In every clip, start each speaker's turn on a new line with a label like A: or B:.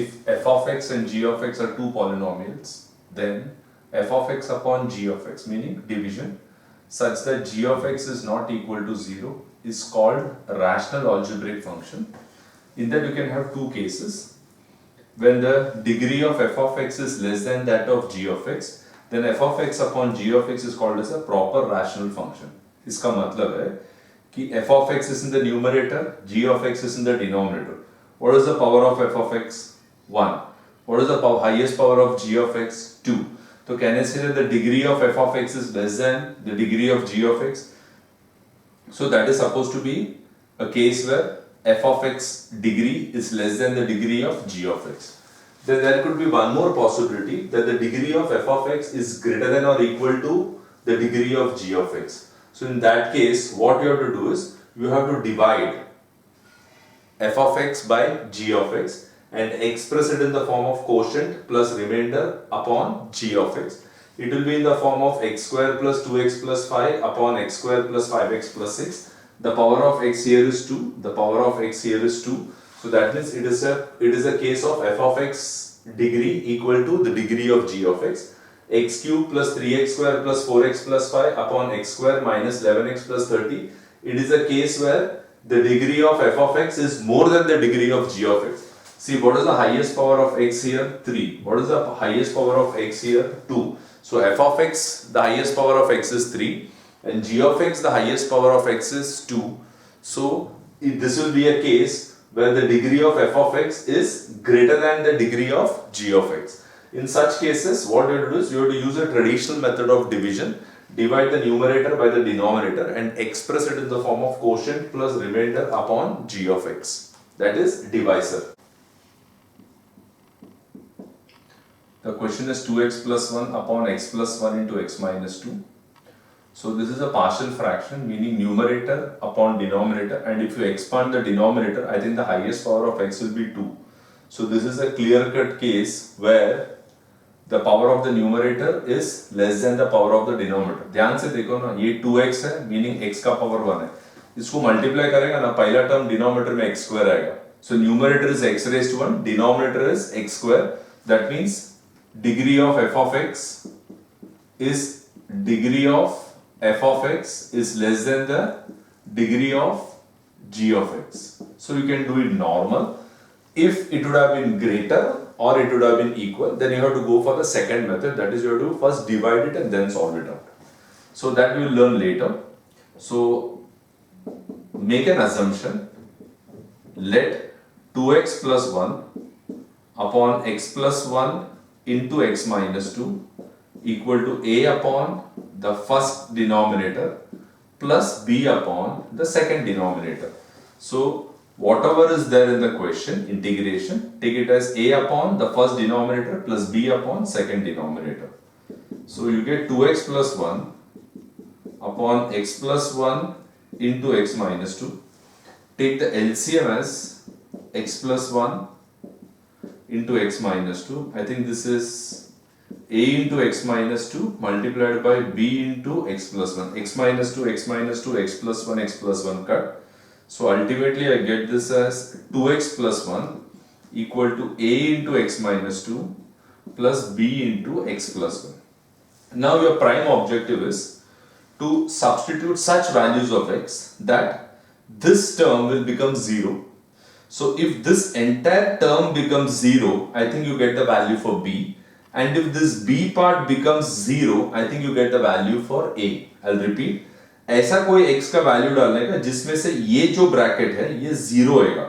A: if f of x and g of x are two polynomials, then f of x upon g of x, meaning division, such that g of x is not equal to 0 is called a rational algebraic function. In that you can have two cases. When the degree of f of x is less than that of g of x, then f of x upon g of x is called as a proper rational function. इसका मतलब है कि f of x is in the numerator, g of x is in the denominator. What is the power of f of x? 1. What is the highest power of g of x? 2. So can I say that the degree of f of x is less than the degree of g of x? So that is supposed to be a case where f of x degree is less than the degree of g of x. Then there could be one more possibility, that the degree of f of x is greater than or equal to the degree of g of x. So in that case, what you have to do is, you have to divide f of x by g of x and express it in the form of quotient plus remainder upon g of x. It will be in the form of x square plus 2x plus 5 upon x square plus 5x plus 6. The power of x here is 2. The power of x here is 2. So that means it is a case of f of x degree equal to the degree of g of x. X cube plus 3x square plus 4x plus 5 upon x square minus 11x plus 30. It is a case where the degree of f of x is more than the degree of g of x. See, what is the highest power of x here? 3. What is the highest power of x here? 2. So f of x, the highest power of x is 3 and g of x, the highest power of x is 2. So this will be a case where the degree of f of x is greater than the degree of g of x. In such cases, what you have to do is, you have to use a traditional method of division. Divide the numerator by the denominator and express it in the form of quotient plus remainder upon g of x. That is divisor. The question is 2x plus 1 upon x plus 1 into x minus 2. So this is a partial fraction, meaning numerator upon denominator, and if you expand the denominator, I think the highest power of x will be 2. So this is a clear-cut case where the power of the numerator is less than the power of the denominator. ध्यान से देखो ना, ये 2x है, meaning x का power 1 है. इसको multiply करेगा ना, पहला term denominator में x square आएगा. So numerator is x raised to 1, denominator is x square. That means degree of f of x is less than the degree of g of x. So you can do it normal. If it would have been greater or it would have been equal, then you have to go for the second method. That is, you have to first divide it and then solve it out. So that we will learn later. So make an assumption. Let 2x plus 1 upon x plus 1 into x minus 2 equal to a upon the first denominator plus b upon the second denominator. So whatever is there in the question, integration, take it as a upon the first denominator plus b upon second denominator. So you get 2x plus 1 upon x plus 1 into x minus 2. Take the LCM as x plus 1 into x minus 2. I think this is a into x minus 2 multiplied by b into x plus 1. X minus 2, x minus 2, x plus 1, x plus 1 cut. So ultimately I get this as 2x plus 1 equal to a into x minus 2 plus b into x plus 1. Now your prime objective is to substitute such values of x that this term will become 0. So if this entire term becomes 0, I think you get the value for b, and if this b part becomes 0, I think you get the value for a. I'll repeat. ऐसा कोई x का value डालने का जिसमें से ये जो bracket है ये 0 होएगा.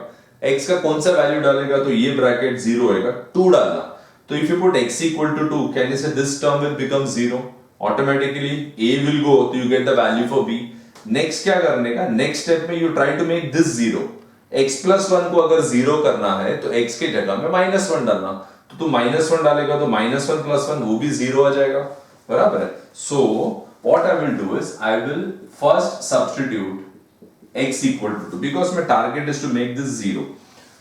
A: x का कौन सा वैल्यू डालेगा तो ये ब्रैकेट 0 होएगा. 2 डालना. तो if you put x equal to 2, can you say this term will become 0? Automatically a will go, so you get the value for b. Next क्या करने का? Next step में you try to make this 0. x plus 1 को अगर 0 करना है तो x के जगह में minus 1 डालना. तो तू minus 1 डालेगा तो minus 1 plus 1 वो भी 0 आ जाएगा. बराबर है? So what I will do is I will first substitute x equal to 2 because my target is to make this 0.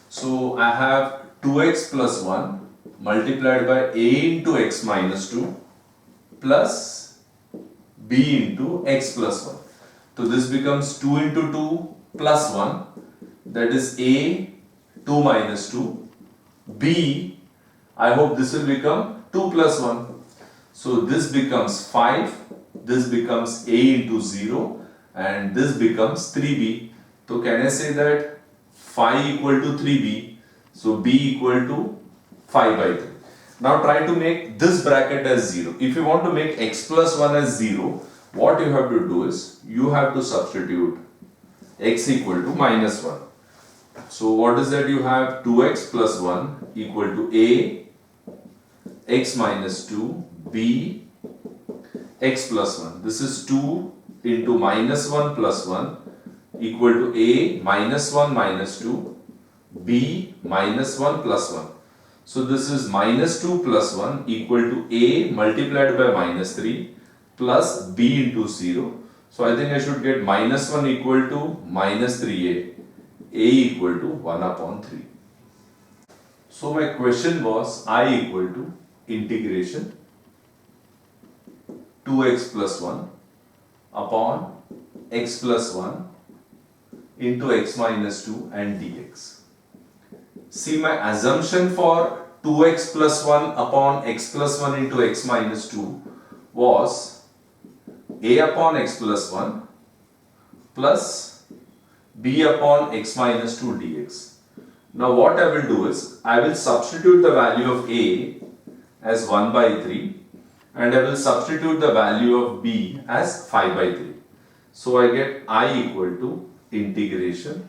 A: So I have 2x plus 1 multiplied by a into x minus 2 plus b into x plus 1. So this becomes 2 into 2 plus 1, that is a 2 minus 2 B, I hope this will become 2 plus 1. So this becomes 5, this becomes A into 0 and this becomes 3B. So can I say that phi equal to 3B, so B equal to 5 by 3. Now try to make this bracket as 0. If you want to make x plus 1 as 0, what you have to do is, you have to substitute x equal to minus 1. So what is that you have? 2x plus 1 equal to A, x minus 2, B, x plus 1. This is 2 into minus 1 plus 1 equal to A minus 1 minus 2, B minus 1 plus 1. So this is minus 2 plus 1 equal to A multiplied by minus 3 plus B into 0. So I think I should get minus 1 equal to minus 3A, A equal to 1 upon 3. So my question was I equal to integration 2x plus 1 upon x plus 1 into x minus 2 and dx. See, my assumption for 2x plus 1 upon x plus 1 into x minus 2 was a upon x plus 1 plus b upon x minus 2 dx. Now what I will do is, I will substitute the value of a as 1 by 3 and I will substitute the value of b as 5 by 3. So I get I equal to integration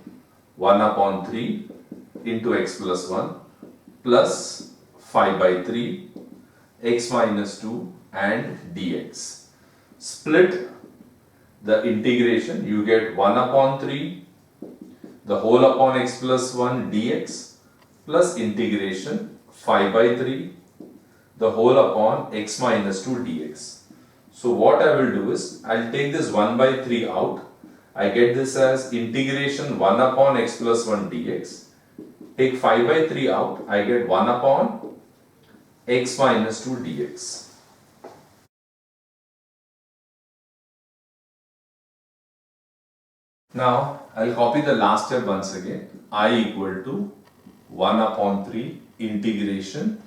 A: 1 upon 3 into x plus 1 plus 5 by 3 x minus 2 and dx. Split the integration, you get 1 upon 3 the whole upon x plus 1 dx plus integration 5 by 3 the whole upon x minus 2 dx. So what I will do is, I will take this 1 by 3 out. I get this as integration 1 upon x plus 1 dx. Take 5 by 3 out, I get 1 upon x minus 2 dx. Now, I will copy the last step once again. I equal to 1 upon 3 integration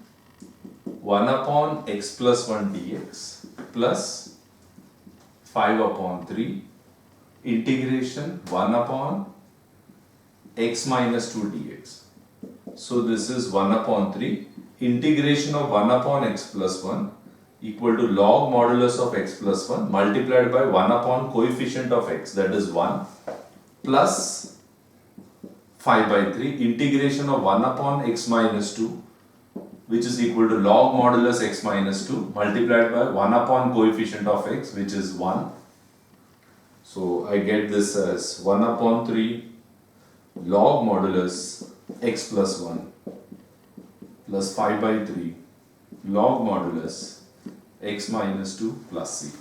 A: 1 upon x plus 1 dx plus 5 upon 3 integration 1 upon x minus 2 dx. So this is 1 upon 3 integration of 1 upon x plus 1 equal to log modulus of x plus 1 multiplied by 1 upon coefficient of x, that is 1, plus 5 by 3 integration of 1 upon x minus 2, which is equal to log modulus x minus 2 multiplied by 1 upon coefficient of x, which is 1. So I get this as 1 upon 3 log modulus x plus 1 plus 5 by 3 log modulus x minus 2 plus c.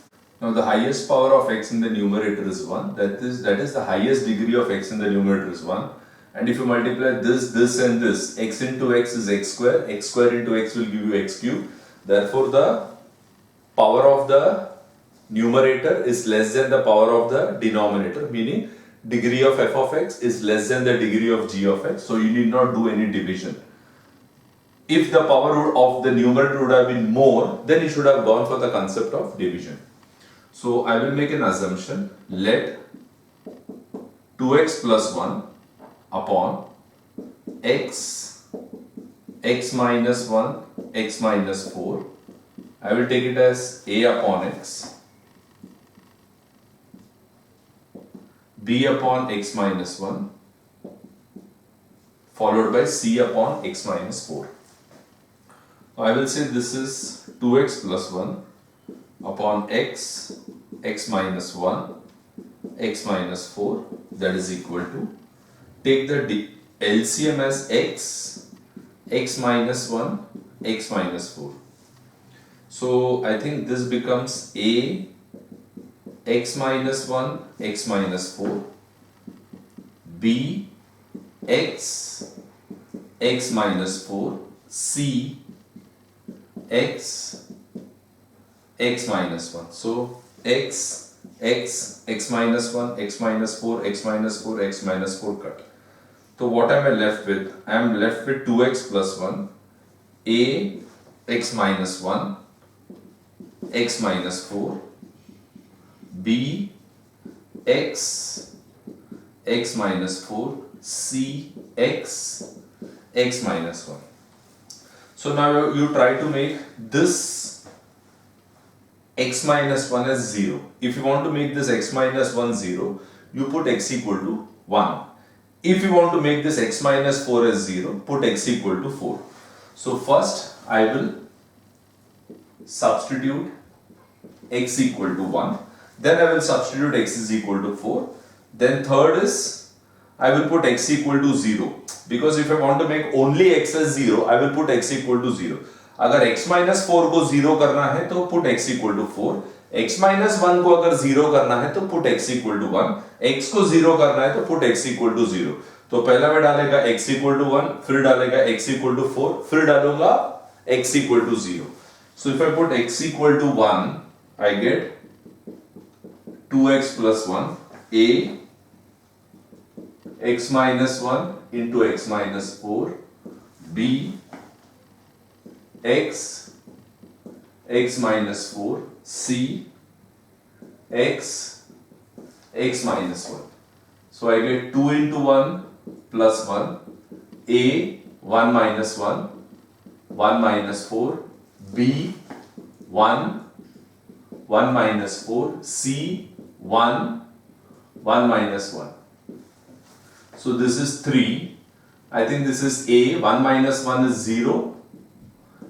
A: Now the highest power of x in the numerator is 1, that is the highest degree of x in the numerator is 1, and if you multiply this and this, x into x is x square into x will give you x cube, therefore the power of the numerator is less than the power of the denominator, meaning degree of f of x is less than the degree of g of x, so you need not do any division. If the power of the numerator would have been more, then you should have gone for the concept of division. So I will make an assumption, let 2x plus 1 upon x minus 1, x minus 4, I will take it as a upon x, b upon x minus 1, followed by c upon x minus 4. I will say this is 2x plus 1 upon x minus 1, x minus 4, that is equal to, take the LCM as x minus 1, x minus 4. So I think this becomes a x minus 1, x minus 4, b x minus 4, c x minus 1. So x minus 1, x minus 4, x minus 4, x minus 4 cut. So what am I left with? I am left with 2x plus 1, a x minus 1, x minus 4, b x x minus 4, c x x minus 1. So now you try to make this x minus 1 as 0. If you want to make this x minus 1 0, you put x equal to 1. If you want to make this x minus 4 as 0, put x equal to 4. So first I will substitute x equal to 1. Then I will substitute x is equal to 4. Then third is I will put x equal to 0. Because if I want to make only x as 0, I will put x equal to 0. अगर x minus 4 को 0 करना है तो put x equal to 4. x minus 1 को अगर 0 करना है तो put x equal to 1. x को 0 करना है तो put x equal to 0. तो पहला मैं डालेगा x equal to 1, फिर डालेगा x equal to 4, फिर डालूंगा x equal to 0. So if I put x equal to 1, I get 2x plus 1, a x minus 1 into x minus 4, b x x minus 4, c x x minus 1. So I get 2 into 1 plus 1, a 1 minus 1, 1 minus 4, b 1, 1 minus 4, c 1, 1 minus 1. So this is 3. I think this is a, 1 minus 1 is 0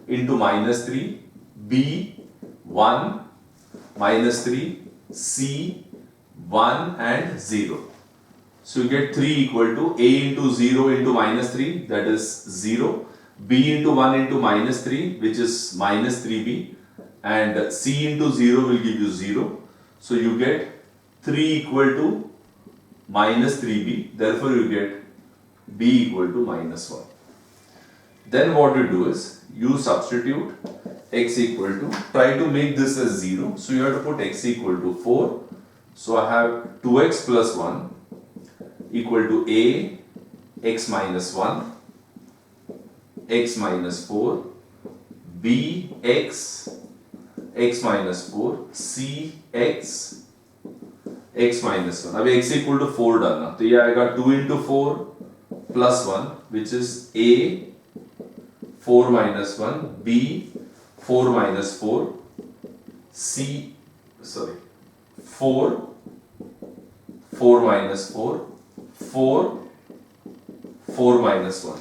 A: into minus 3, b 1 minus 3, c 1 and 0. So you get 3 equal to a into 0 into minus 3, that is 0, b into 1 into minus 3, which is minus 3b, and c into 0 will give you 0. So you get 3 equal to minus 3b, therefore you get b equal to minus 1. Then what you do is, you substitute x equal to, try to make this as 0, so you have to put x equal to 4. So I have 2x plus 1 equal to a x minus 1, x minus 4, b x x minus 4, c x x minus 1. अभी x equal to 4 डालना, तो ये आएगा 2 into 4 plus 1, which is a 4 minus 1, b 4 minus 4, c 4 minus 4, 4 minus 1.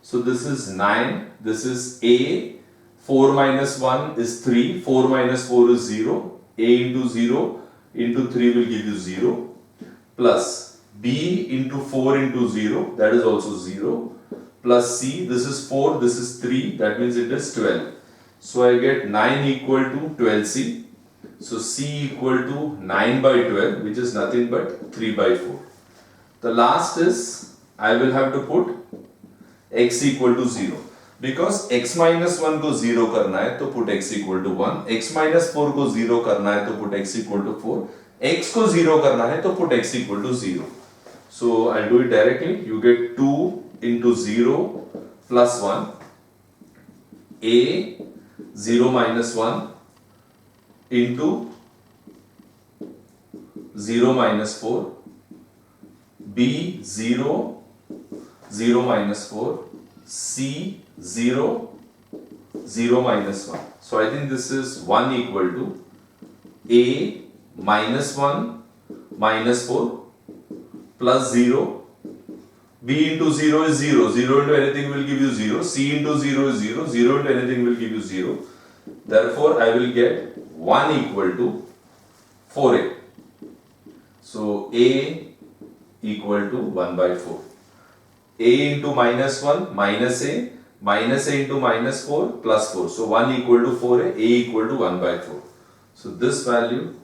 A: So this is 9, this is a, 4 minus 1 is 3, 4 minus 4 is 0, a into 0 into 3 will give you 0, plus b into 4 into 0, that is also 0, plus c, this is 4, this is 3, that means it is 12. So I get 9 equal to 12c. So c equal to 9 by 12, which is nothing but 3 by 4. The last is, I will have to put x equal to 0. Because x minus 1 को 0 करना है तो put x equal to 1, x minus 4 को 0 करना है तो put x equal to 4, x को 0 करना है तो put x equal to 0. So I'll do it directly. You get 2 into 0 plus 1, a 0 minus 1 into 0 minus 4, b 0 0 minus 4, c 0 0 minus 1. So I think this is 1 equal to a minus 1 minus 4 plus 0, b into 0 is 0, 0 into anything will give you 0, c into 0 is 0, 0 into anything will give you 0. Therefore I will get 1 equal to 4a. So a equal to 1 by 4. A into minus 1 minus a into minus 4 plus 4. So 1 equal to 4a, a equal to 1 by 4. So this value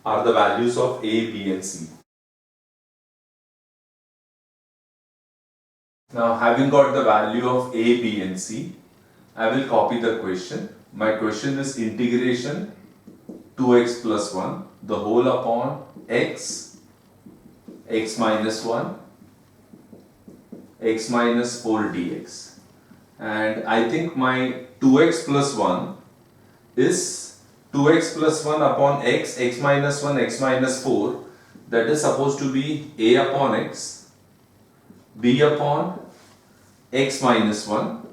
A: are the values of a, b and c. Now having got the value of a, b and c, I will copy the question. My question is integration 2x plus 1 the whole upon x x minus 1, x minus 4 dx. And I think my 2x plus 1 is 2x plus 1 upon x, x minus 1, x minus 4. That is supposed to be a upon x, b upon x minus 1,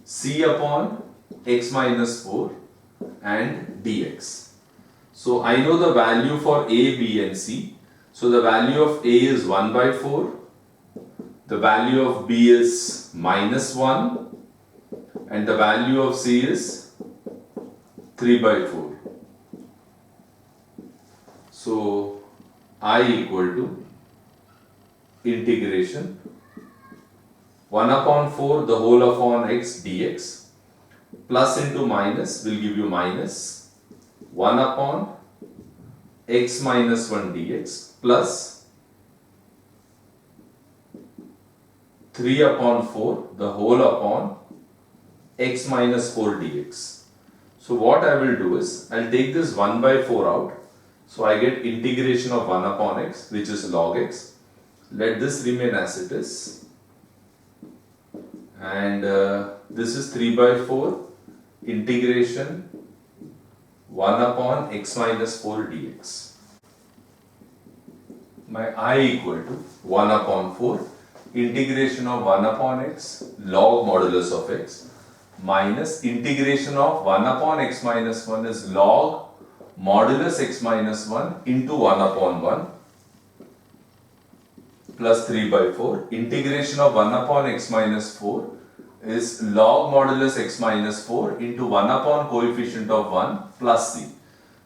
A: c upon x minus 4 and dx. So I know the value for a, b and c. So the value of a is 1 by 4, the value of b is minus 1 and the value of c is 3 by 4. So I equal to integration 1 upon 4 the whole upon x dx, plus into minus will give you minus 1 upon x minus 1 dx plus 3 upon 4 the whole upon x minus 4 dx. So what I will do is, I will take this 1 by 4 out. So I get integration of 1 upon x, which is log x. Let this remain as it is. And this is 3 by 4 integration 1 upon x minus 4 dx. My I equal to 1 upon 4 integration of 1 upon x log modulus of x minus integration of 1 upon x minus 1 is log modulus x minus 1 into 1 upon 1 plus 3 by 4. Integration of 1 upon x minus 4 is log modulus x minus 4 into 1 upon coefficient of 1 plus c.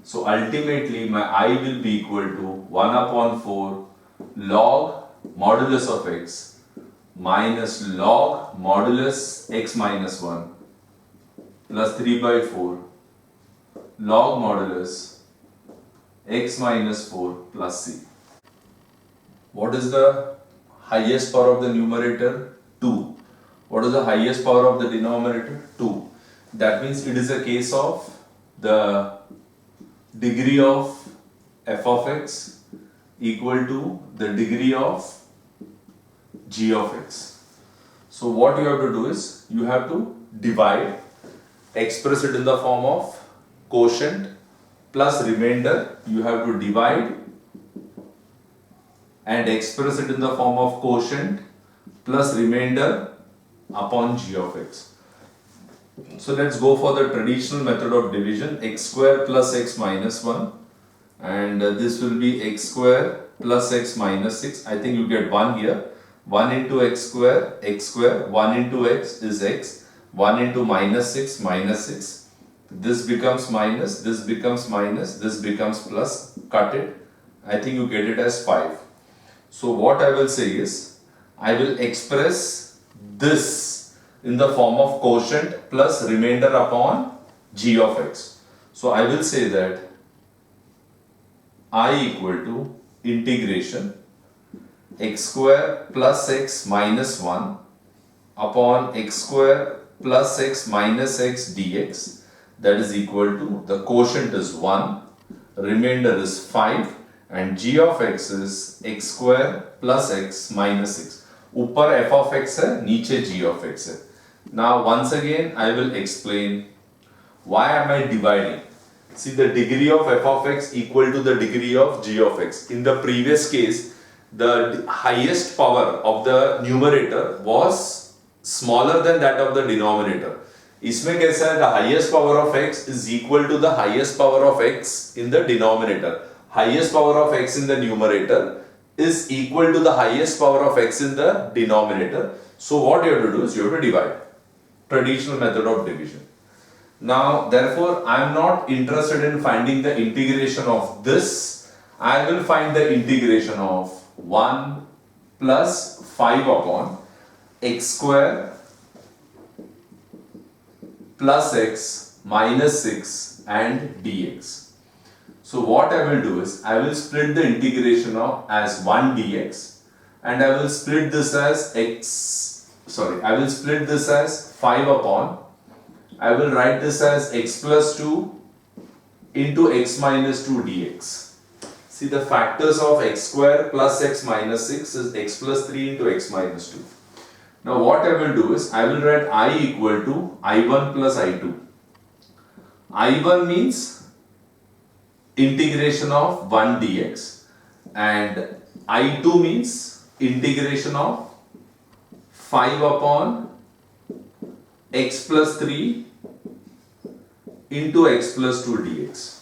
A: So ultimately my I will be equal to 1 upon 4 log modulus of x minus log modulus x minus 1 plus 3 by 4 log modulus x minus 4 plus c. What is the highest power of the numerator? 2. What is the highest power of the denominator? 2. That means it is a case of the degree of f of x equal to the degree of g of x. So what you have to do is, you have to divide, express it in the form of quotient plus remainder. You have to divide and express it in the form of quotient plus remainder upon g of x. So let's go for the traditional method of division, x square plus x minus 1, and this will be x square plus x minus 6. I think you get 1 here. 1 into x square, 1 into x is x, 1 into minus 6, minus 6. This becomes minus, this becomes minus, this becomes plus, cut it. I think you get it as 5. So what I will say is, I will express this in the form of quotient plus remainder upon g of x. So I will say that I equal to integration x square plus x minus 1 upon x square plus x minus x dx, that is equal to, the quotient is 1, remainder is 5 and g of x is x square plus x minus 6. ऊपर f of x है, नीचे g of x है. Now once again I will explain why am I dividing. See, the degree of f of x equal to the degree of g of x. In the previous case, the highest power of the numerator was smaller than that of the denominator. इसमें कैसा है, the highest power of x is equal to the highest power of x in the denominator. Highest power of x in the numerator is equal to the highest power of x in the denominator. So what you have to do is, you have to divide. Traditional method of division. Now therefore I am not interested in finding the integration of this. I will find the integration of 1 plus 5 upon x square plus x minus 6 and dx. So what I will do is, I will split the integration of as 1 dx and I will split this as I will split this as 5 upon, I will write this as x plus 2 into x minus 2 dx. See, the factors of x square plus x minus 6 is x plus 3 into x minus 2. Now what I will do is, I will write I equal to I1 plus I2. I1 means integration of 1 dx and I2 means integration of 5 upon x plus 3 into x plus 2 dx.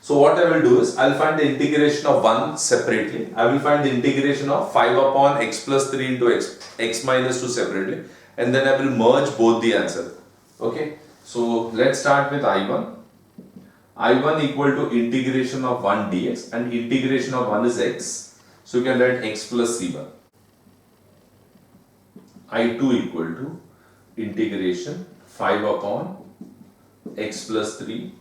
A: So what I will do is, I will find the integration of 1 separately. I will find the integration of 5 upon x plus 3 into x minus 2 separately, and then I will merge both the answer. Okay. So let's start with I1. I1 equal to integration of 1 dx, and integration of 1 is x. So you can write x plus c1. I2 equal to integration 5 upon x plus 3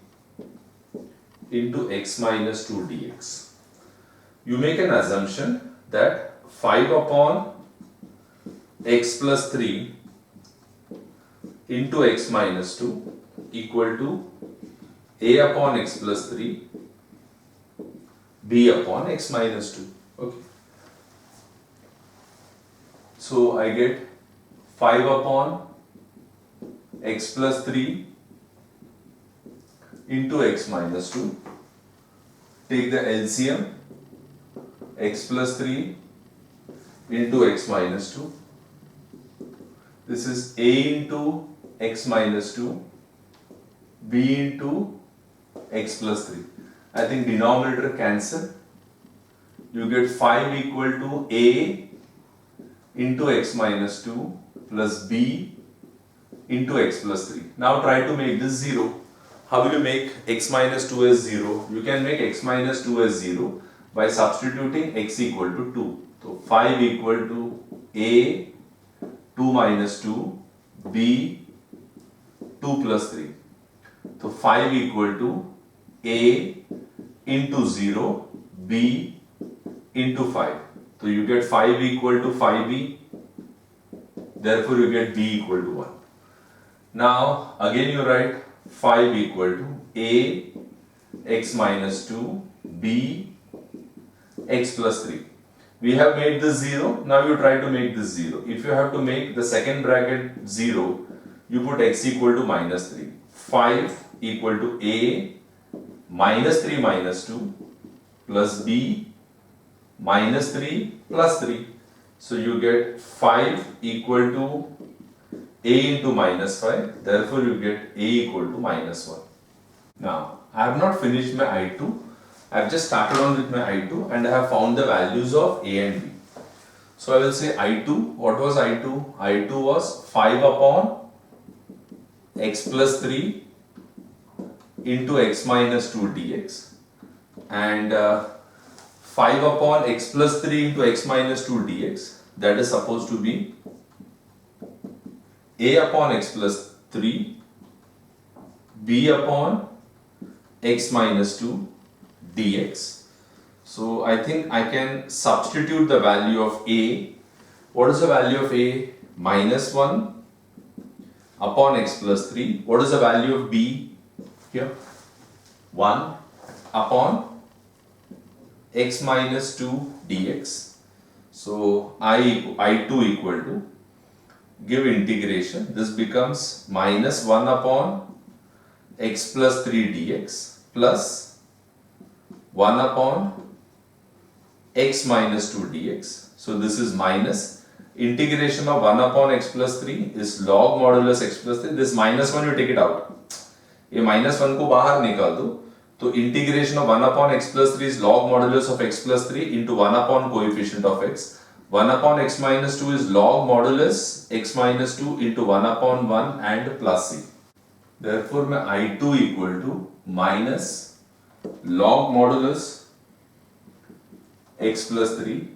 A: into x minus 2 dx. You make an assumption that 5 upon x plus 3 into x minus 2 equal to a upon x plus 3 b upon x minus 2. Okay. So I get 5 upon x plus 3 into x minus 2. Take the LCM, x plus 3 into x minus 2. This is a into x minus 2, b into x plus 3. I think denominator cancel. You get 5 equal to a into x minus 2 plus b into x plus 3. Now try to make this 0. How will you make x minus 2 as 0? You can make x minus 2 as 0 by substituting x equal to 2. So 5 equal to a 2 minus 2, b 2 plus 3. So 5 equal to a into 0, b into 5. So you get 5 equal to 5b, therefore you get b equal to 1. Now again you write 5 equal to a x minus 2, b x plus 3. We have made this 0, now you try to make this 0. If you have to make the second bracket 0, you put x equal to minus 3. 5 equal to a minus 3 minus 2 plus b minus 3 plus 3. So you get 5 equal to a into minus 5, therefore you get a equal to minus 1. Now, I have not finished my I2, I have just started on with my I2 and I have found the values of a and b. So I will say I2, what was I2? I2 was 5 upon x plus 3 into x minus 2 dx, and 5 upon x plus 3 into x minus 2 dx, that is supposed to be a upon x plus 3, b upon x minus 2 dx. So I think I can substitute the value of a. What is the value of a? Minus 1 upon x plus 3. What is the value of b here? 1 upon x minus 2 dx. So I2 equal to, give integration, this becomes minus 1 upon x plus 3 dx plus 1 upon x minus 2 dx. So this is minus, integration of 1 upon x plus 3 is log modulus x plus 3. This minus 1 you take it out. ये minus 1 को बाहर निकाल दो, तो integration of 1 upon x plus 3 is log modulus of x plus 3 into 1 upon coefficient of x. 1 upon x minus 2 is log modulus x minus 2 into 1 upon 1 and plus c. Therefore, my I2 equal to minus log modulus x plus 3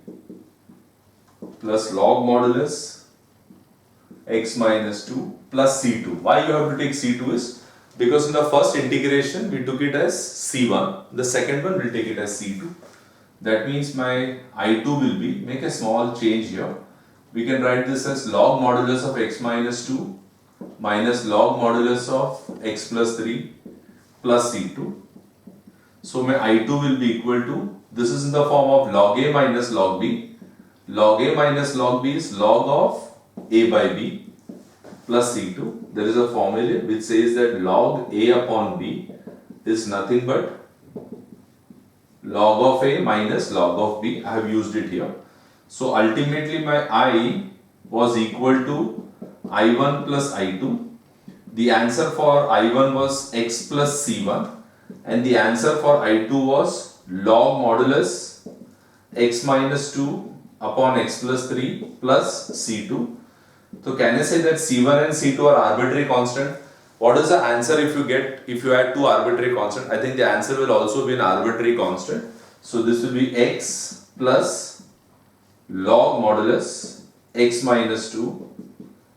A: plus log modulus x minus 2 plus c2. Why you have to take c2 is because in the first integration we took it as c1, the second one we'll take it as c2. That means my I2 will be, make a small change here. We can write this as log modulus of x minus 2 minus log modulus of x plus 3 plus c2. So my I2 will be equal to, this is in the form of log A minus log B. Log A minus log B is log of A by B plus C2. There is a formula which says that log A upon B is nothing but log of A minus log of B. I have used it here. So ultimately my I was equal to I1 plus I2. The answer for I1 was x plus C1 and the answer for I2 was log modulus x minus 2 upon x plus 3 plus C2. So can I say that C1 and C2 are arbitrary constant? What is the answer if you add two arbitrary constant? I think the answer will also be an arbitrary constant. So this will be x plus log modulus x minus 2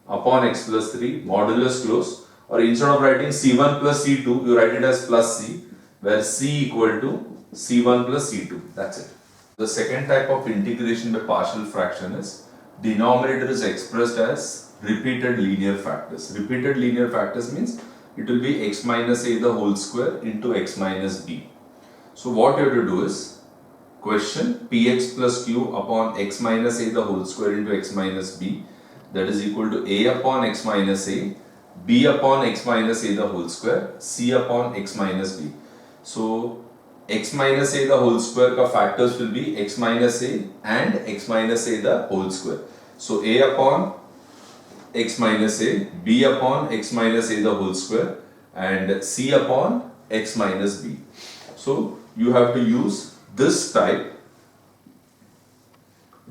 A: upon x plus 3 modulus close, or instead of writing C1 plus C2 you write it as plus C, where C equal to C1 plus C2. That's it. The second type of integration by partial fraction is denominator is expressed as repeated linear factors. Repeated linear factors means it will be x minus a the whole square into x minus b. So what you have to do is question px plus q upon x minus a the whole square into x minus b, that is equal to a upon x minus a, b upon x minus a the whole square, c upon x minus b. So x minus a the whole square ka factors will be x minus a and x minus a the whole square. So a upon x minus a, b upon x minus a the whole square and c upon x minus b. So you have to use this type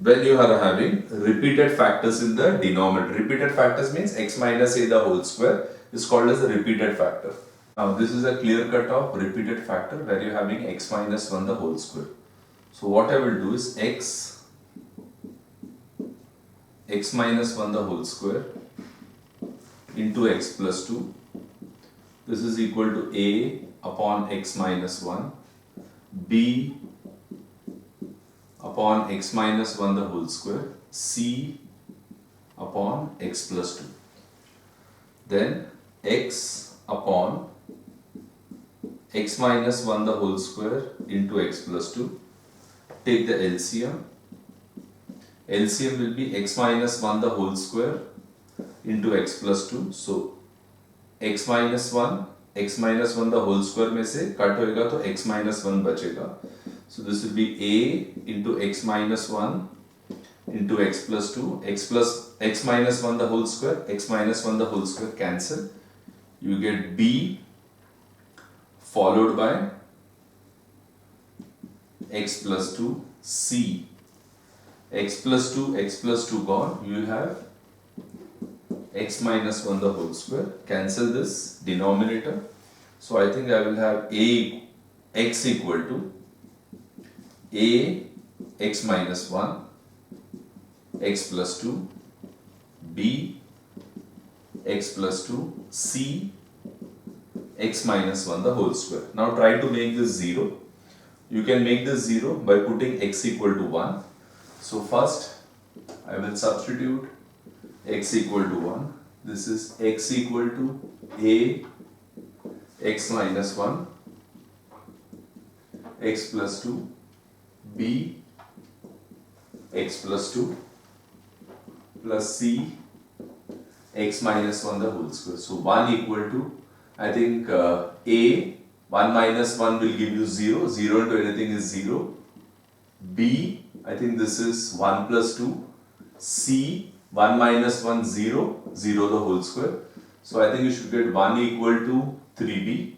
A: when you are having repeated factors in the denominator. Repeated factors means x minus a the whole square is called as a repeated factor. Now this is a clear cut of repeated factor where you are having x minus 1 the whole square. So what I will do is x minus 1 the whole square into x plus 2. This is equal to a upon x minus 1, b upon x minus 1 the whole square, c upon x plus 2. Then x upon x minus 1 the whole square into x plus 2. Take the LCM. LCM will be x minus 1 the whole square into x plus 2. So x minus 1 the whole square में से cut होएगा तो x minus 1 बचेगा. So this will be a into x minus 1 into x plus 2, x minus 1 the whole square, x minus 1 the whole square cancel. You get b followed by x plus 2, c, x plus 2 gone, you will have x minus 1 the whole square, cancel this denominator. So I think I will have x equal to a x minus 1, x plus 2, b x plus 2, c x minus 1 the whole square. Now try to make this 0. You can make this 0 by putting x equal to 1. So first I will substitute x equal to 1. This is x equal to a x minus 1, x plus 2, b x plus 2 plus c x minus 1 the whole square. So 1 equal to, I think a 1 minus 1 will give you 0, 0 into anything is 0, b I think this is 1 plus 2, c 1 minus 1 0, 0 the whole square. So I think you should get 1 equal to 3b,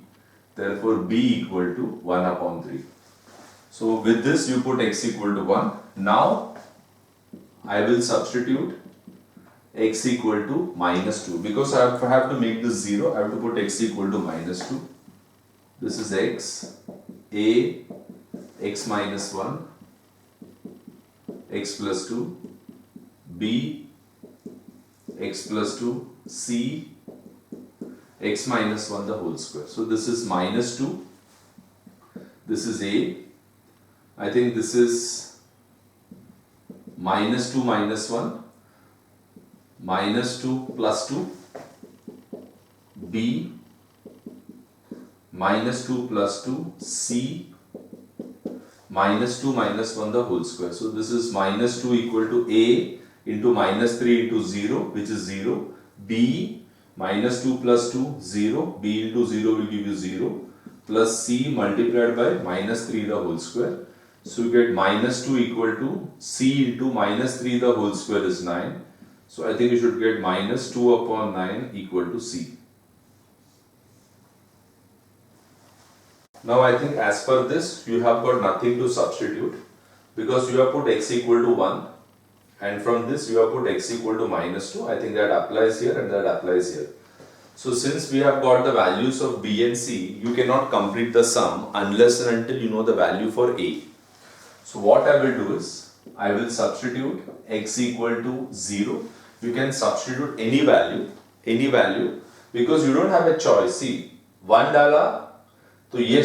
A: therefore b equal to 1 upon 3. So with this you put x equal to 1. Now I will substitute x equal to minus 2. Because I have to make this 0, I have to put x equal to minus 2. This is x, a x minus 1, x plus 2, b x plus 2, c x minus 1 the whole square. So this is minus 2, this is a, I think this is minus 2 minus 1, minus 2 plus 2, b minus 2 plus 2 c minus 2 minus 1 the whole square. So this is minus 2 equal to a into minus 3 into 0, which is 0. b minus 2 plus 2 0, b into 0 will give you 0, plus c multiplied by minus 3 the whole square. So you get minus 2 equal to c into minus 3 the whole square is 9. So I think you should get minus 2 upon 9 equal to c. Now I think as per this you have got nothing to substitute, because you have put x equal to 1 and from this you have put x equal to minus 2. I think that applies here and that applies here. So since we have got the values of b and c, you cannot complete the sum unless and until you know the value for a. So what I will do is, I will substitute x equal to 0. You can substitute any value, because you don't have a choice. See, 1 डाला तो ये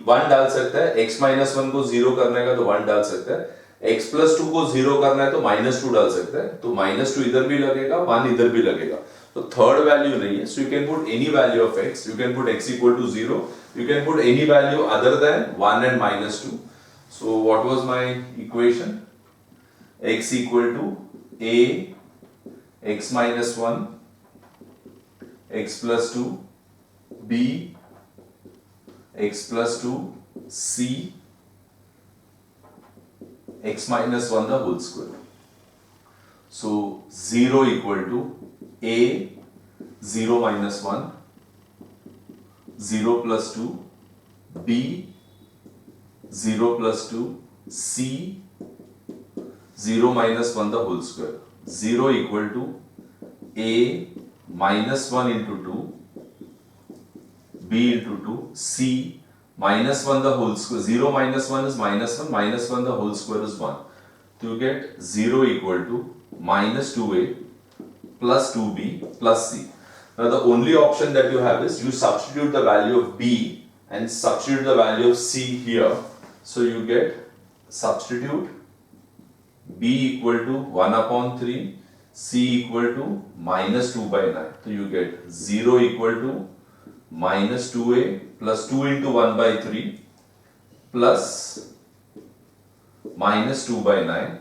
A: 1 डाल सकता है, x minus 1 को 0 करने का तो 1 डाल सकता है, x plus 2 को 0 करना है तो minus 2 डाल सकता है, तो minus 2 इधर भी लगेगा, 1 इधर भी लगेगा, तो थर्ड वैल्यू नहीं है. So you can put any value of x, you can put x equal to 0, you can put any value other than 1 and minus 2. So what was my equation? X equal to a x minus 1 x plus 2 b x plus 2 c x minus 1 the whole square. So 0 equal to a 0 minus 1 0 plus 2 b 0 plus 2 c 0 minus 1 the whole square. 0 equal to a minus 1 into 2 b into 2 c minus 1 the whole square. 0 minus 1 is minus 1, minus 1 the whole square is 1. So you get 0 equal to minus 2a plus 2b plus c. Now the only option that you have is you substitute the value of b and substitute the value of c here. So you get substitute b equal to 1 upon 3, c equal to minus 2 by 9. So you get 0 equal to minus 2a plus 2 into 1 by 3 plus minus 2 by 9.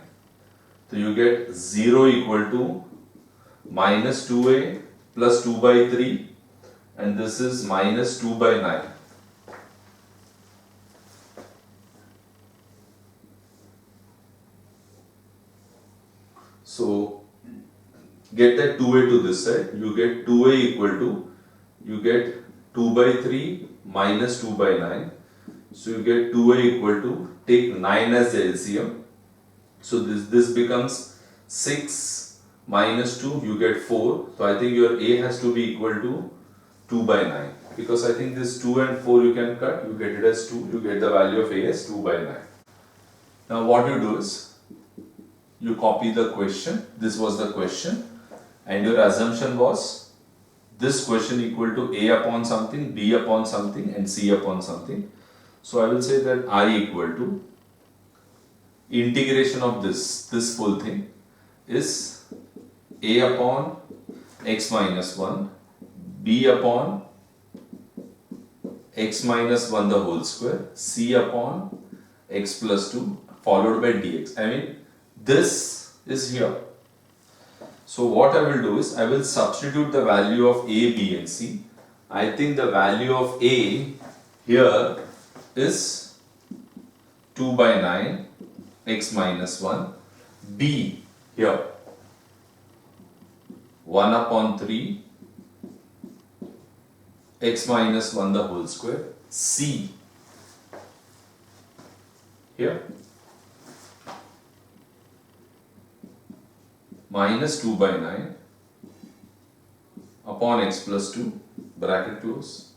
A: So you get 0 equal to minus 2a plus 2 by 3, and this is minus 2 by 9. So get that 2a to this side, you get 2a equal to, you get 2 by 3 minus 2 by 9. So you get 2a equal to, take 9 as the LCM. So this becomes 6 minus 2, you get 4. So I think your a has to be equal to 2 by 9. Because I think this 2 and 4 you can cut, you get it as 2, you get the value of a as 2 by 9. Now what you do is, you copy the question, this was the question, and your assumption was this question equal to a upon something, b upon something, and c upon something. So I will say that I equal to integration of this full thing is a upon x minus 1, b upon x minus 1 the whole square, c upon x plus 2 followed by dx. I mean, this is here. So what I will do is, I will substitute the value of a, b and c. I think the value of a here is 2 by 9 x minus 1, b here 1 upon 3 x minus 1 the whole square, c here minus 2 by 9 upon x plus 2 bracket close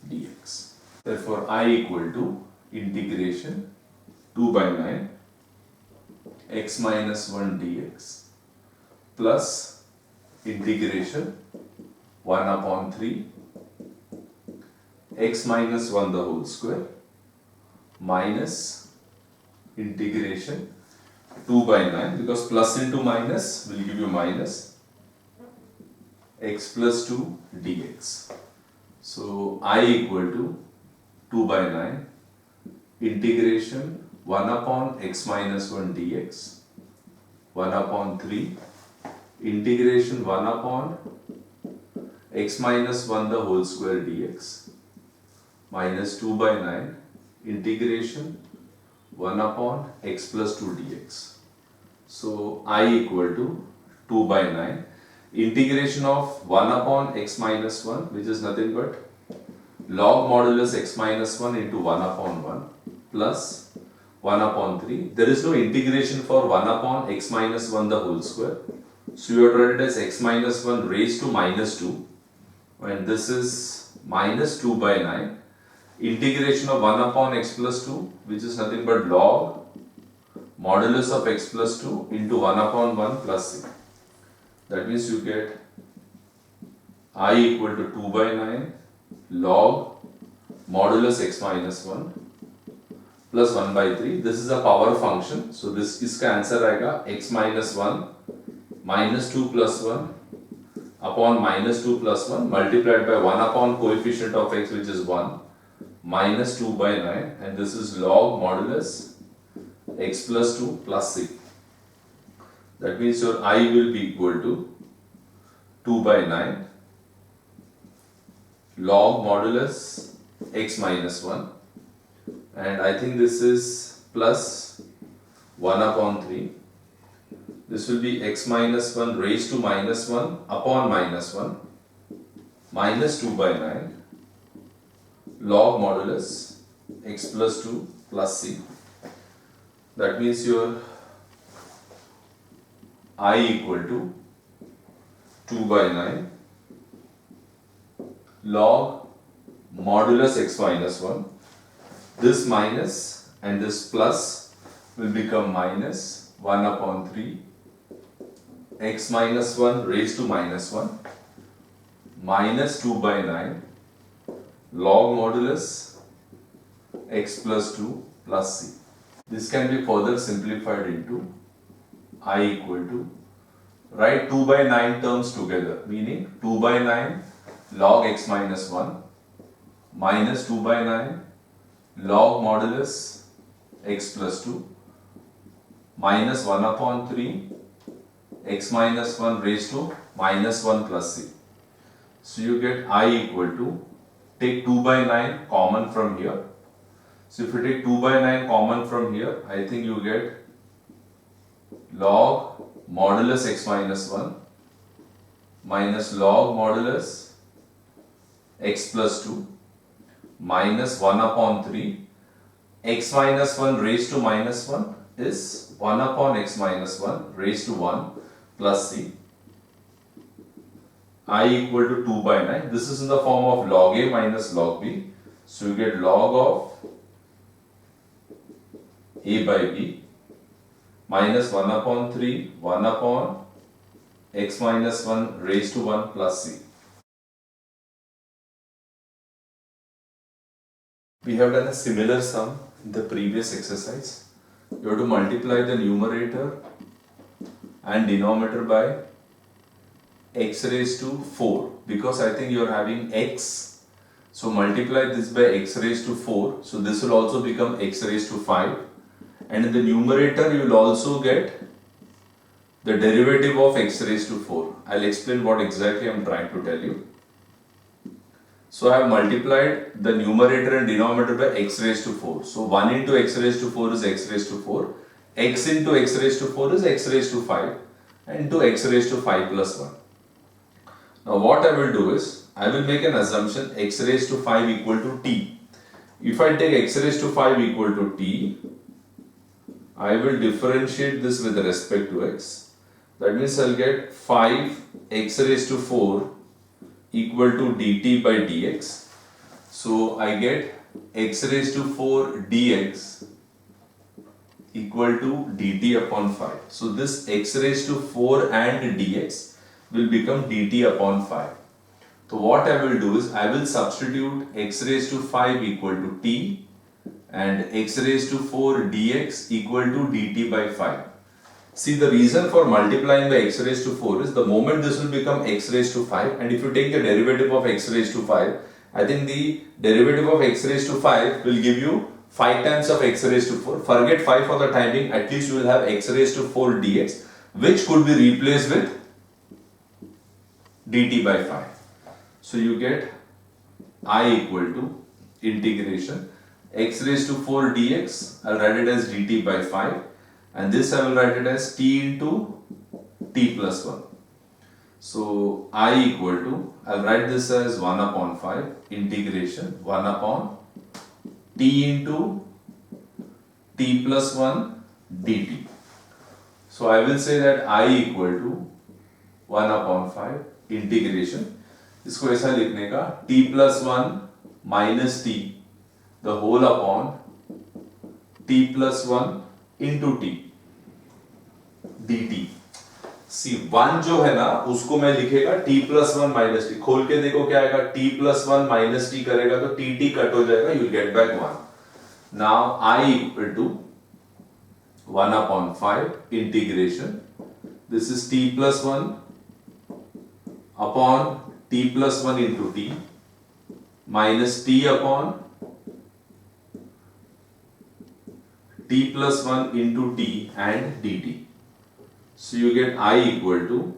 A: dx. Therefore I equal to integration 2 by 9 x minus 1 dx plus integration 1 upon 3 x minus 1 the whole square minus integration 2 by 9, because plus into minus will give you minus x plus 2 dx. So I equal to 2 by 9 integration 1 upon x minus 1 dx 1 upon 3 integration 1 upon x minus 1 the whole square dx minus 2 by 9 integration 1 upon x plus 2 dx. So I equal to 2 by 9 integration of 1 upon x minus 1, which is nothing but log modulus x minus 1 into 1 upon 1 plus 1 upon 3. There is no integration for 1 upon x minus 1 the whole square. So you have written it as x minus 1 raised to minus 2, and this is minus 2 by 9 integration of 1 upon x plus 2, which is nothing but log modulus of x plus 2 into 1 upon 1 plus c. That means you get I equal to 2 by 9 log modulus x minus 1 plus 1 by 3. This is a power function. So this इसका answer आएगा x minus 1 minus 2 plus 1 upon minus 2 plus 1 multiplied by 1 upon coefficient of x, which is 1, minus 2 by 9, and this is log modulus x plus 2 plus c. That means your I will be equal to 2 by 9 log modulus x minus 1, and I think this is plus 1 upon 3. This will be x minus 1 raised to minus 1 upon minus 1 minus 2 by 9 log modulus x plus 2 plus c. That means your I equal to 2 by 9 log modulus x minus 1. This minus and this plus will become minus 1 upon 3 x minus 1 raised to minus 1 minus 2 by 9 log modulus x plus 2 plus c. This can be further simplified into I equal to, write 2 by 9 terms together, meaning 2 by 9 log x minus 1 minus 2 by 9 log modulus x plus 2 minus 1 upon 3 x minus 1 raised to minus 1 plus c. So you get I equal to, take 2 by 9 common from here. So if you take 2 by 9 common from here, I think you get log modulus x minus 1 minus log modulus x plus 2 minus 1 upon 3 x minus 1 raised to minus 1 is 1 upon x minus 1 raised to 1 plus c. I equal to 2 by 9. This is in the form of log a minus log b. So you get log of a by b minus 1 upon 3 1 upon x minus 1 raised to 1 plus c. We have done a similar sum in the previous exercise. You have to multiply the numerator and denominator by x raised to 4, because I think you are having x. So multiply this by x raised to 4. So this will also become x raised to 5. And in the numerator you will also get the derivative of x raised to 4. I'll explain what exactly I'm trying to tell you. So I have multiplied the numerator and denominator by x raised to 4. So 1 into x raised to 4 is x raised to 4. X into x raised to 4 is x raised to 5. And into x raised to 5 plus 1. Now what I will do is, I will make an assumption x raised to 5 equal to t. If I take x raised to 5 equal to t, I will differentiate this with respect to x. That means I'll get 5 x raised to 4 equal to dt by dx. So I get x raised to 4 dx equal to dt upon 5. So this x raised to 4 and dx will become dt upon 5. So what I will do is, I will substitute x raised to 5 equal to t and x raised to 4 dx equal to dt by 5. See, the reason for multiplying by x raised to 4 is, the moment this will become x raised to 5, and if you take the derivative of x raised to 5, I think the derivative of x raised to 5 will give you 5 times of x raised to 4. Forget 5 for the time being, at least you will have x raised to 4 dx, which could be replaced with dt by 5. So you get I equal to integration x raised to 4 dx, I'll write it as dt by 5, and this I will write it as t into t plus 1. So I equal to, I'll write this as 1 upon 5 integration 1 upon t into t plus 1 dt. So I will say that I equal to 1 upon 5 integration, इसको ऐसा लिखने का t plus 1 minus t the whole upon t plus 1 into t dt. सी 1 जो है ना उसको मैं लिखेगा t plus 1 minus t, खोल के देखो क्या आएगा, t plus 1 minus t करेगा तो t कट हो जाएगा, you'll get back 1. Now I equal to 1 upon 5 integration, this is t plus 1 upon t plus 1 into t minus t upon t plus 1 into t and dt. So you get I equal to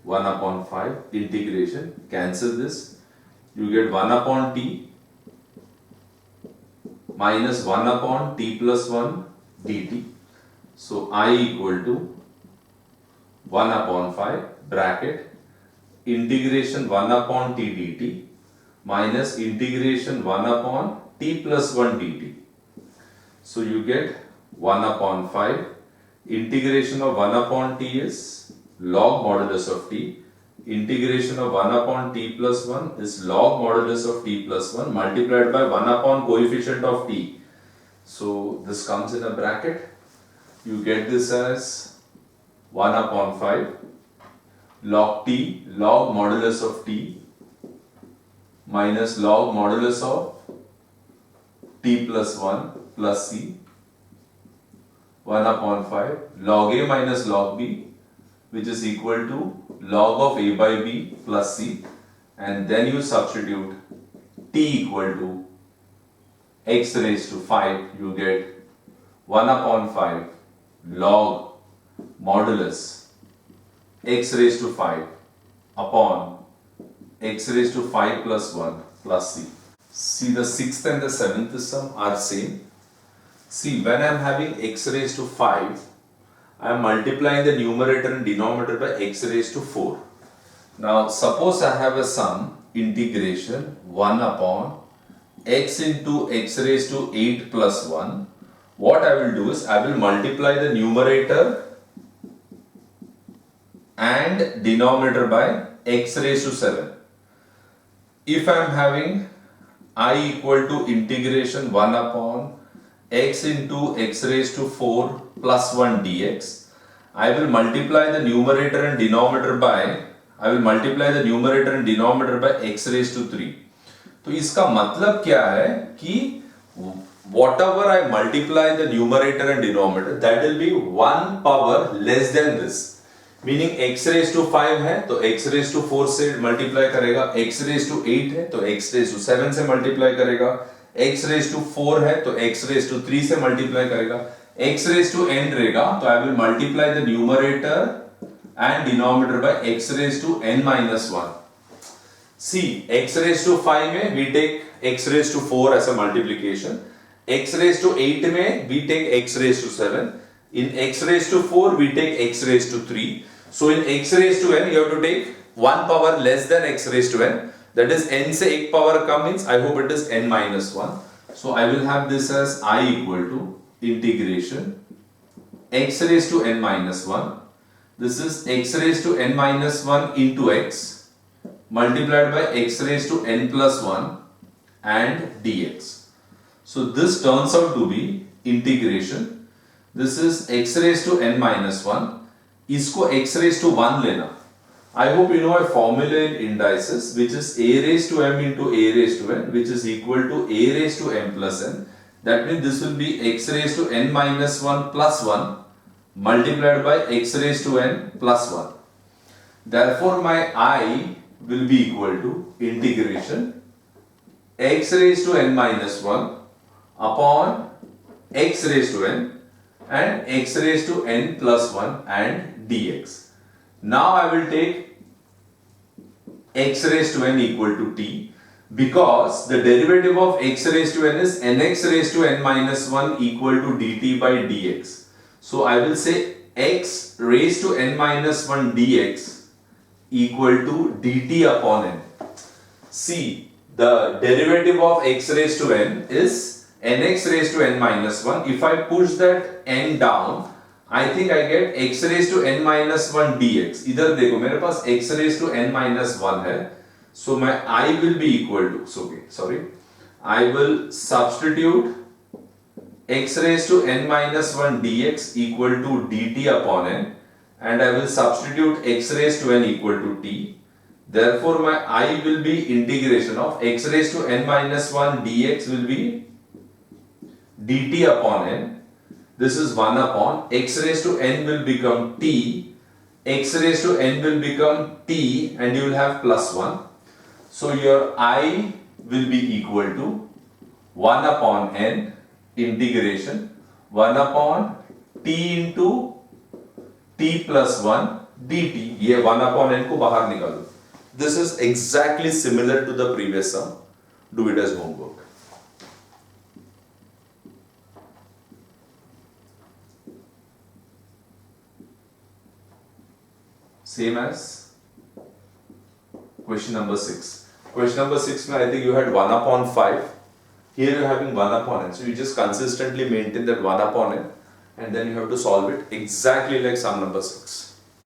A: 1 upon 5 integration, cancel this, you get 1 upon t minus 1 upon t plus 1 dt. So I equal to 1 upon 5 bracket integration 1 upon t dt minus integration 1 upon t plus 1 dt. So you get 1 upon 5 integration of 1 upon t is log modulus of t, integration of 1 upon t plus 1 is log modulus of t plus 1 multiplied by 1 upon coefficient of t. So this comes in a bracket, you get this as 1 upon 5 log t, log modulus of t minus log modulus of t plus 1 plus c, 1 upon 5 log a minus log b, which is equal to log of a by b plus c, and then you substitute t equal to x raised to 5, you get 1 upon 5 log modulus x raised to 5 upon x raised to 5 plus 1 plus c. See, the 6th and the 7th sum are same. See, when I am having x raised to 5, I am multiplying the numerator and denominator by x raised to 4. Now suppose I have a sum integration 1 upon x into x raised to 8 plus 1. What I will do is I will multiply the numerator and denominator by x raised to 7. If I am having I equal to integration 1 upon x into x raised to 4 plus 1 dx, I will multiply the numerator and denominator by x raised to 3. तो इसका मतलब क्या है कि whatever I multiply the numerator and denominator, that will be 1 power less than this. Meaning x raised to 5 है तो x raised to 4 से multiply करेगा, x raised to 8 है तो x raised to 7 से मल्टीप्लाई करेगा, x raised to 4 है तो x raised to 3 से मल्टीप्लाई करेगा, x raised to n रहेगा तो I will multiply the numerator and denominator by x raised to n minus 1. See, x raised to 5 में we take x raised to 4 as a multiplication, x raised to 8 में we take x raised to 7, in x raised to 4 we take x raised to 3. So in x raised to n you have to take 1 power less than x raised to n, that is n से 1 power come means I hope it is n minus 1. So I will have this as I equal to integration x raised to n minus 1, this is x raised to n minus 1 into x multiplied by x raised to n plus 1 and dx. So this turns out to be integration, this is x raised to n minus 1, इसको x raised to 1 लेना. I hope you know a formula in indices which is a raised to m into a raised to n, which is equal to a raised to m plus n. That means this will be x raised to n minus 1 plus 1 multiplied by x raised to n plus 1. Therefore my I will be equal to integration x raised to n minus 1 upon x raised to n and x raised to n plus 1 and dx. Now I will take x raised to n equal to t, because the derivative of x raised to n is nx raised to n minus 1 equal to dt by dx. So I will say x raised to n minus 1 dx equal to dt upon n. See, the derivative of x raised to n is nx raised to n minus 1. If I push that n down, I think I get x raised to n minus 1 dx. इधर देखो मेरे पास x raised to n minus 1 है, so my I will be equal to, I will substitute x raised to n minus 1 dx equal to dt upon n, and I will substitute x raised to n equal to t. Therefore my I will be integration of x raised to n minus 1 dx will be dt upon n. This is 1 upon x raised to n will become t, x raised to n will become t, and you will have plus 1. So your I will be equal to 1 upon n integration 1 upon t into t plus 1 dt. ये 1 upon n को बाहर निकालो. This is exactly similar to the previous sum. Do it as homework. Same as question number 6. Question number 6 में I think you had 1 upon 5. Here you are having 1 upon n. So you just consistently maintain that 1 upon n, and then you have to solve it exactly like sum number 6.